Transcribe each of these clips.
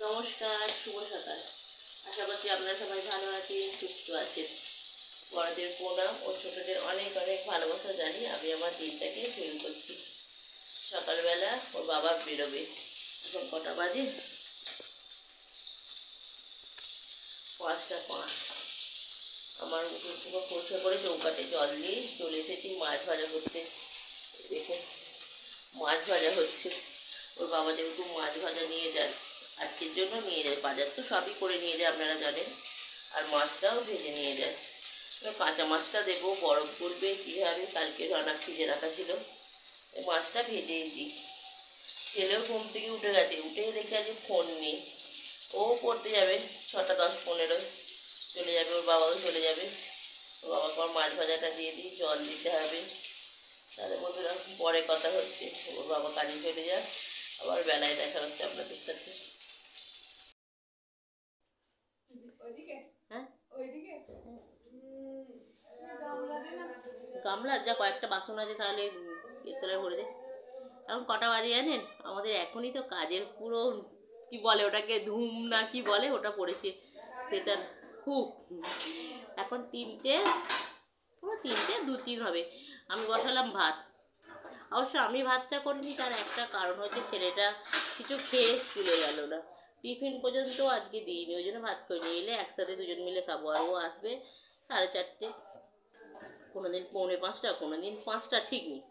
নমস্কার, শুভ সকাল। আশা করছি আপনারা সবাই ভালো আছেন, সুস্থ আছেন। বড়দের প্রণাম ও ছোটদের অনেক অনেক ভালোবাসা জানি আমি আমার দিনটাকে শুরু করছি। সকালবেলা ওর বাবা বেরোবে। এখন কটা বাজে? 5:05। আমার উঠে পৌঁছে করে চৌকাটে জল দিয়ে চলে এসেছি মাছ ভাজা করতে। দেখুন মাছ ভাজা হচ্ছে। ওর বাবা যেহেতু মাছ ভাজা নিয়ে যায়, আজকের জন্য নিয়ে যায়। বাজার তো সবই করে নিয়ে যায়, আপনারা জানেন। আর মাছটাও ভেজে নিয়ে যায়। কাঁচা মাছটা দেবো, বরফ করবে কীভাবে, কালকে রান্না ফ্রিজে রাখা ছিল। মাছটা ভেজেই দিই। ছেলেও ঘুম থেকে উঠে গেছে, উঠেই দেখে আজ ফোন নেই। ও পড়তে যাবে 6:10-15 চলে যাবে। ওর বাবাও চলে যাবে। ওর বাবাকে আমার মাছ ভাজাটা দিয়ে দিই, জল দিতে হবে। তাহলে বন্ধুরা পরে কথা হচ্ছে। ওর বাবা কাজে চলে যাক, আবার বেলায় দেখা হচ্ছে আপনাদের সাথে। হ্যাঁ, গামলা যা কয়েকটা বাসন আছে তাহলে এর তলায় ভরে দে। এখন কটা বাজে জানেন? আমাদের এখনই তো কাজের পুরো কি বলে ওটাকে, ধুম না কি বলে ওটা পড়েছে, সেটা খুব। এখন 3টে, পুরো 3টে 2-3 হবে। আমি বসালাম ভাত। অবশ্য আমি ভাতটা করিনি, তার একটা কারণ হচ্ছে ছেলেটা কিছু খেয়ে স্কুলে গেল না, টিফিন পর্যন্ত আজকে দিইনি, ওই জন্য ভাত করিনি। এলে একসাথে দুজন মিলে খাবো। আর ও আসবে 4:30, কোনোদিন 4:45, কোনোদিন 5টা, ঠিক নেই।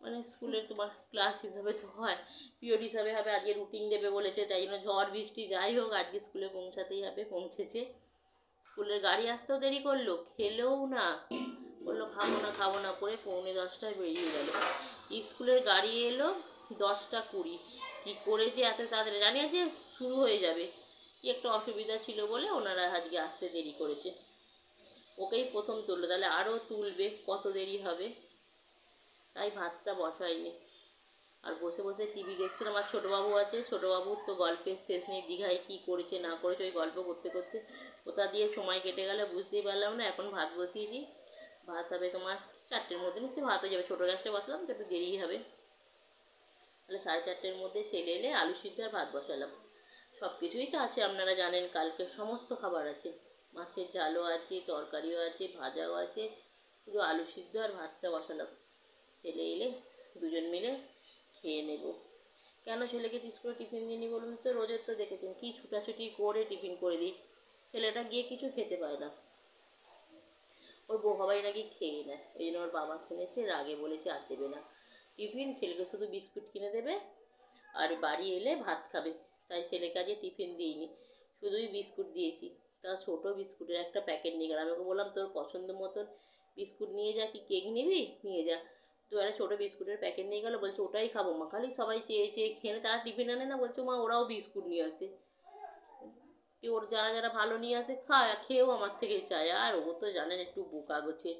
মানে স্কুলে তোমার ক্লাস হিসাবে তো হয়, পিরিয়ড হিসাবে হবে। আজকে রুটিন দেবে বলেছে, তাই জন্য ঝড় বৃষ্টি যাই হোক আজকে স্কুলে পৌঁছাতেই হবে। পৌঁছেছে। স্কুলের গাড়ি আসতেও দেরি করলো, খেলেও না, বললো খাবো না করে 9:45 বেরিয়ে গেল। স্কুলের গাড়ি এলো 10:20। কী করে যে এত তাড়াতাড়ি, জানি যে শুরু হয়ে যাবে, কি একটা অসুবিধা ছিল বলে ওনারা আজকে আসতে দেরি করেছে। ওকেই প্রথম তুললো, তাহলে আরও তুলবে, কত দেরি হবে। তাই ভাতটা বসাইনি। আর বসে বসে টিভি দেখছিলাম। আমার ছোটোবাবু আছে, ছোটোবাবুর তো গল্পের শেষ নেই। দীঘায় কী করেছে না করেছে ওই গল্প করতে করতে কোথা দিয়ে সময় কেটে গেলে বুঝতেই পারলাম না। এখন ভাত বসিয়েছি, ভাত হবে তোমার 4টের মধ্যে, নিশ্চয়ই ভাত হয়ে যাবে। ছোটো গ্যাসটা বসালাম তো একটু দেরিই হবে। তাহলে 4:30-এর মধ্যে ছেলে এলে আলু সিদ্ধ আর ভাত বসালাম। সব কিছুই তো আছে, আপনারা জানেন। কালকে সমস্ত খাবার আছে, মাছের ঝালও আছে, তরকারিও আছে, ভাজাও আছে। শুধু আলু সিদ্ধ আর ভাতটা বসালাম। ছেলে এলে দুজন মিলে খেয়ে নেব। কেন ছেলেকে স্কুলে টিফিন দিইনি বলুন তো? রোজের তো দেখেছেন কী ছুটাছুটি করে টিফিন করে দিই। ছেলেটা গিয়ে কিছু খেতে পায় না, ওর বউ সবাই নাকি খেয়ে নেয়। এই জন্য ওর বাবা শুনেছে, রাগে বলেছে আর দেবে না টিফিন। ছেলেকে শুধু বিস্কুট কিনে দেবে আর বাড়ি এলে ভাত খাবে। তাই ছেলেকে আজকে টিফিন দিইনি, শুধুই বিস্কুট দিয়েছি। তা ছোটো বিস্কুটের একটা প্যাকেট নিয়ে গেলাম। আমি ওকে বললাম তোর পছন্দ মতন বিস্কুট নিয়ে যা, কি কেক নিবি নিয়ে যা। তো একটা ছোটো বিস্কুটের প্যাকেট নিয়ে গেলো, বলছে ওটাই খাবো মা। খালি সবাই চেয়ে চেয়ে খেয়ে, তারা টিফিন আনে না, বলছে মা ওরাও বিস্কুট নিয়ে আসে। ওর যারা যারা ভালো নিয়ে আসে খায়, খেয়েও আমার থেকে চায়। আর ও তো জানেন একটু বোকা গোছে,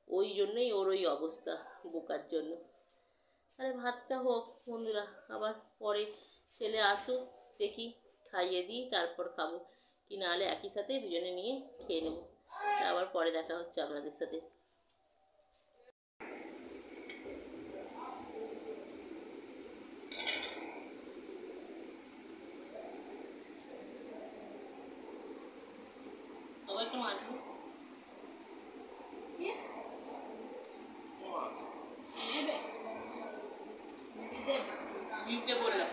ওই জন্যই ওর ওই অবস্থা, বোকার জন্য। তাহলে ভাতটা হোক বন্ধুরা, আবার পরে ছেলে আসুক, দেখি খাইয়ে দিই, তারপর খাবো। কি নাহলে একই সাথে দুজনে নিয়ে খেয়ে নেবো। আবার পরে দেখা হচ্ছে আপনাদের সাথে। তবে একটু মাছ দিতে বললাম।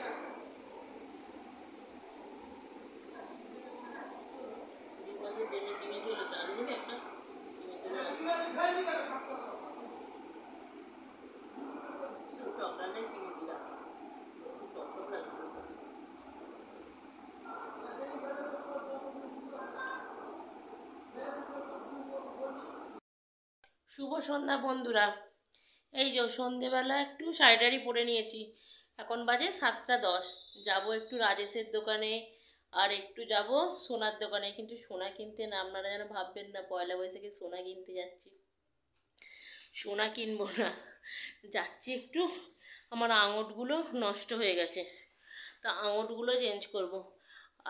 শুভ সন্ধ্যা বন্ধুরা। এই যে সন্ধেবেলা একটু শাড়ি পরে নিয়েছি। এখন বাজে 7:10। যাব একটু রাজেশের দোকানে, আর একটু যাব সোনার দোকানে। কিন্তু সোনা কিনতে না, আপনারা যেন ভাববেন না পয়লা বৈশাখে সোনা কিনতে যাচ্ছি। সোনা কিনবো না, যাচ্ছি একটু, আমার আঙুরগুলো নষ্ট হয়ে গেছে, তা আঙুরগুলো চেঞ্জ করব।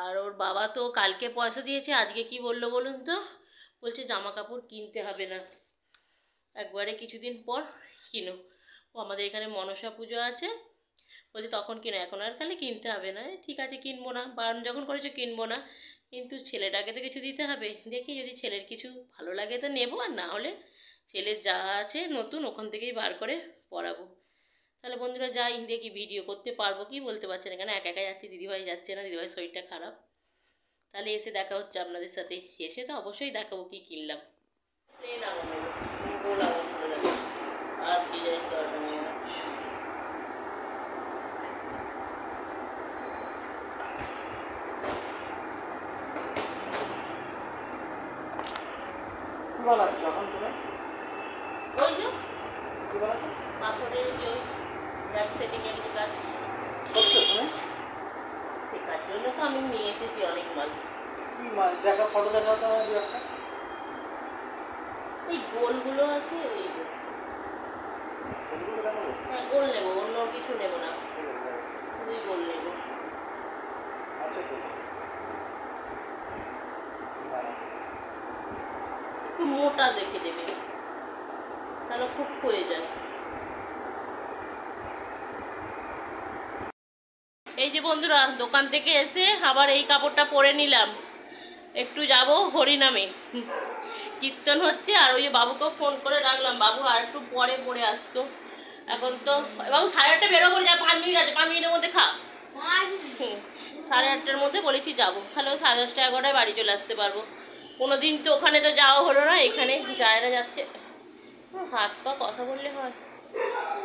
আর ওর বাবা তো কালকে পয়সা দিয়েছে, আজকে কি বললো বলুন তো? বলছে জামা কাপড় কিনতে হবে না, একবারে কিছুদিন পর কিনো। ও আমাদের এখানে মনসা পুজো আছে, বলছি তখন কিনো, এখন আর খালি কিনতে হবে না। ঠিক আছে কিনবো না, বারণ যখন করেছো কিনবো না, কিন্তু ছেলেটাকে তো কিছু দিতে হবে। দেখি যদি ছেলের কিছু ভালো লাগে তো নেবো, আর না হলে ছেলের যা আছে নতুন ওখান থেকেই বার করে পরাবো। তাহলে বন্ধুরা যাই, দেখি ভিডিও করতে পারবো কি বলতে পারছি না, কেন একা একা যাচ্ছি, দিদিভাই যাচ্ছে না, দিদিভাইয়ের শরীরটা খারাপ। তাহলে এসে দেখা হচ্ছে আপনাদের সাথে, এসে তো অবশ্যই দেখাবো কি কিনলাম। আর ডিজাইন বানাচ্ছো এখন তুমি? ওই যে কি বানাচ্ছো? পাথরের যে ব্যাক সেটিংয়ের যে কাজ করছো তুমি? শেখার জন্য তো আমি নিয়ে এসেছি অনেক মাল। কি মাল? দেখা, ফটো দেখাও তো আমাদের একটা। এই গোলগুলো আছে, এই ফটোগুলো দেখাবো? হ্যাঁ গোল নেবো, অন্য কিছু নেবো না, ঠিক আছে, দেখাও। শুধুই গোল নেবো। আচ্ছা ঠিক আছে। বানাচ্ছো। একটু মোটা দেখে দেবে, তাহলে খুব হয়ে যায়। এই যে বন্ধুরা দোকান থেকে এসে আবার এই কাপড়টা পরে নিলাম, একটু যাব হরিনামে, কীর্তন হচ্ছে। আর ওই যে বাবুকেও ফোন করে রাখলাম, বাবু আর একটু পরে পরে আসতো। এখন তো বাবু 8:30 বেরোবো, যা 5 মিনিট আছে, 5 মিনিটের মধ্যে খা। 8:30টার মধ্যে বলেছি যাবো, তাহলে 10:30 11টায় বাড়ি চলে আসতে পারবো। কোনো দিন তো ওখানে তো যাওয়া হলো না, এখানে জায়রা যাচ্ছে, হাত পা কথা বললে হয়।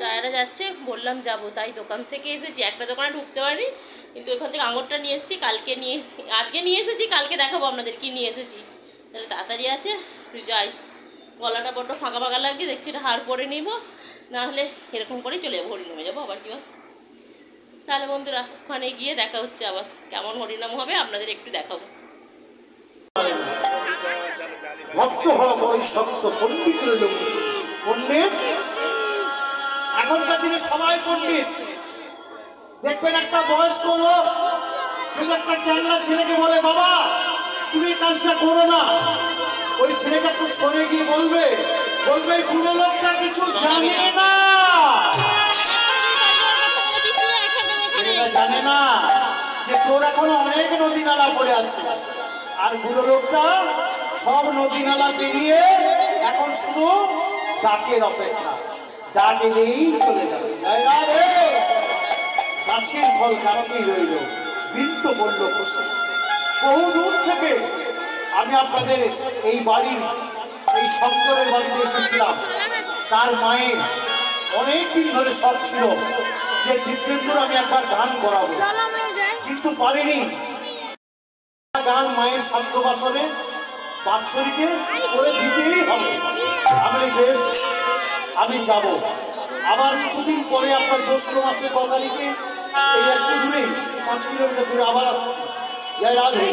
জায়রা যাচ্ছে বললাম যাবো, তাই দোকান থেকে এসেছি। একটা দোকানে ঢুকতে পারিনি, কিন্তু ওখান থেকে আঙুরটা নিয়ে এসেছি, কালকে নিয়ে আজকে নিয়ে এসেছি, কালকে দেখাবো আপনাদের কি নিয়ে এসেছি। তাহলে তাড়াতাড়ি আছে, যাই। গলাটা বড্ড ফাঁকা ফাঁকা লাগছে, দেখছি এটা হার পরে নিব, না হলে এরকম করেই চলে যাবো, হরিনামে যাবো আবার কি। তাহলে বন্ধুরা ওখানে গিয়ে দেখা হচ্ছে, আবার কেমন হরিনাম হবে আপনাদের একটু দেখাবো। ভক্ত হওয়া বড়ই শক্ত, পণ্ডিতের লোক পণ্ডিত। এখনকার দিনে সবাই পণ্ডিত। দেখবেন একটা বয়স্ক লোক যদি একটা চ্যাংড়া ছেলেকে বলে বাবা তুমি এই কাজটা করো না, ওই ছেলেটা একটু সরে গিয়ে বলবে এই বুড়ো লোকটা কিছু জানে না, ছেলেটা জানে না যে তোর এখনো অনেক নদী নালা পড়ে আছে। আর বুড়ো লোকটা সব নদী নালা পেরিয়ে এখন শুধু ডাকের অপেক্ষা, ডাক এলেই চলে যাবে। গাছের ফল গাছেই রইল, বৃত্ত বলল খুশি। বহু দূর থেকে আমি আপনাদের এই বাড়ির, এই শঙ্করের বাড়িতে এসেছিলাম। তার মায়ের অনেক দিন ধরে শখ ছিল যে দিব্যেন্দুর আমি একবার গান করাবো, কিন্তু পারিনি। গান মায়ের শব্দ বাসনে বাৎসরিকে করে দিতেই হবে। আমি বেশ, আমি যাব। আবার কিছুদিন পরে আপনার জ্যৈষ্ঠ মাসের 1 তারিখে এই একটু দূরে 5 কিলোমিটার দূরে আবার আসছে। জয় রাধে।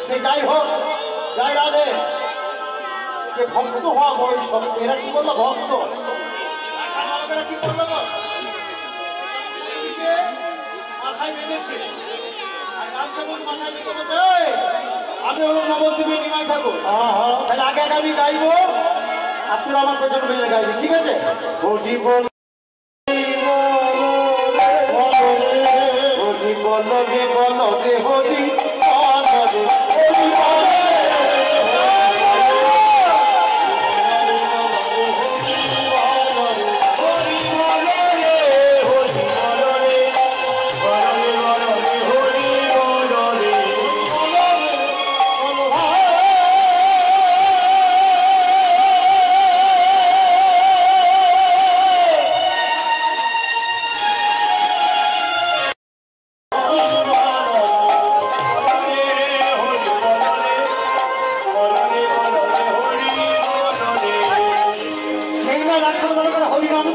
সে যাই হোক, জয় রাধে। যে ভক্ত হওয়া বড়ই শক্ত, এরা কি বললো ভক্ত, কি বললো মাথায় বেঁধেছে, আমি হলো নবদ্বীপের নিমাই ঠাকুর। তাহলে আগে আগে আমি গাইবো, আর তোরা আমার পেছনে পেছনে গাইবি, ঠিক আছে? হরি বল হরি বল রে বল রে হরি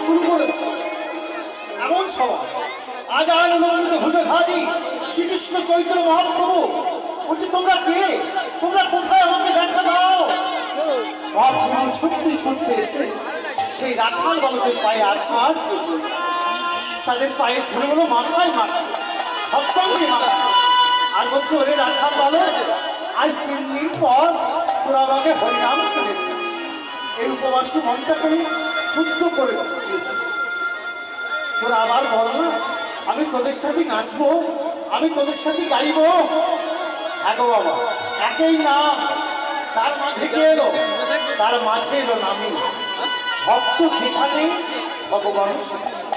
শুরু করেছে এমন সবাই। আজ আনন্দিত ভুজে ভাজি শ্রীকৃষ্ণ চৈতন্য মহাপ্রভু বলছে তোমরা কে, তোমরা কোথায়, আমাকে দেখা দাও। মহাপ্রভু ছুটতে ছুটতে এসে সেই রাখাল বালকের পায়ে আছাড়, তাদের পায়ের ধুলোগুলো মাথায় মারছে, সপ্তাহে মারছে, আর বলছে ওরে রাখাল বালক, আজ 3 দিন পর তোরা আমাকে হরিনাম শুনেছিস, এই উপবাসী মনটাকে শুদ্ধ করে দিয়েছিস। তোরা আবার বল না, আমি তোদের সাথে নাচবো, আমি তোদের সাথে গাইবো। হ্যাঁ গো বাবা, একই নাম, তার মাঝে কে এলো? তার মাঝে এলো নামি। ভক্ত যেখানে ভগবান সেখানে।